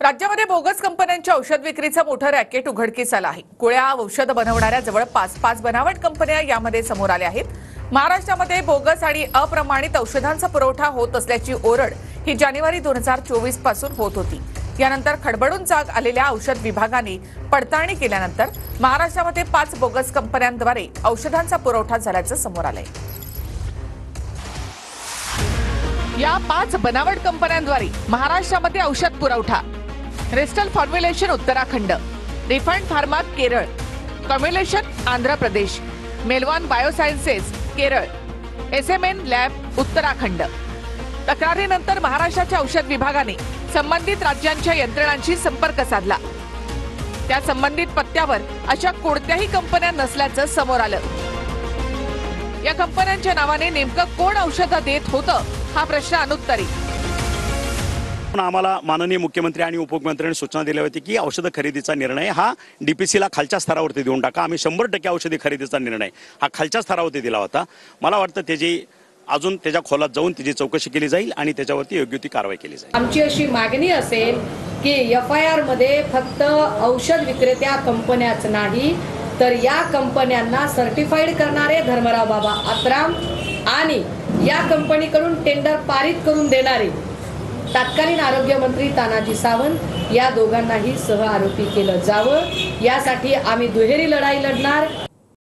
राज्यामध्ये बोगस कंपन्यांच्या औषध विक्रीचं मोठं रॅकेट उघडकीस आलं आहे। गोळ्या औषध बनवणाऱ्या जवळपास 5 बनावट कंपन्या यामध्ये समोर आल्या आहेत। महाराष्ट्रामध्ये बोगस आणि अप्रमाणित औषधांचा पुरवठा होत असल्याची ओरड ही जानेवारी 2024 पासून होत होती। यानंतर खडबडून जाग आलेल्या औषध विभागाने पडताळणी केल्यानंतर महाराष्ट्रामध्ये 5 बोगस कंपन्यांद्वारे औषधांचा पुरवठा झाल्याचं समोर आलंय। या 5 बनावट कंपन्यांद्वारे महाराष्ट्रामध्ये औषध पुरवठा crystal formulation Uttarakhand, refined pharma Kerala, कॉम्युलेशन आंध्र प्रदेश, मेलवान biosciences Kerala, SMN lab Uttarakhand. तक्रारीनंतर महाराष्ट्राच्या औषध विभागाने संबंधित राज्यांच्या यंत्रणांशी संपर्क साधला। त्या संबंधित पत्त्यावर अशा कोणत्याही कंपन्या नसल्याचं समोर आलं। या कंपन्यांच्या नावाने नेमकं कोण औषधं देत होतं हा प्रश्न अनुत्तरी। आम्हाला माननीय मुख्यमंत्री आणि उपमुख्यमंत्र्यांनी सूचना दिली होती की औषध खरेदीचा निर्णय हा DPCला खालच्या स्तरावरती देऊन टाका। आम्ही 100% औषधी खरेदीचा निर्णय हा खालच्या स्तरावरती दिला होता। मला वाटतं त्याची अजून त्याच्या खोलात जाऊन त्याची चौकशी केली जाईल आणि त्याच्यावरती योग्य ती कारवाई केली जाईल। आमची अशी मागणी असेल की FIR मध्ये फक्त औषध विक्रेत्या कंपन्याच नाही तर या कंपन्यांना सर्टिफाईड करणारे धर्मराव बाबा आत्राम आणि या कंपनीकडून टेंडर पारित करून देणारे तत्कालीन आरोग्य मंत्री तानाजी सावंत या दोघांनाही सह आरोपी केलं जावं। यासाठी आम्ही दुहेरी लढाई लढणार।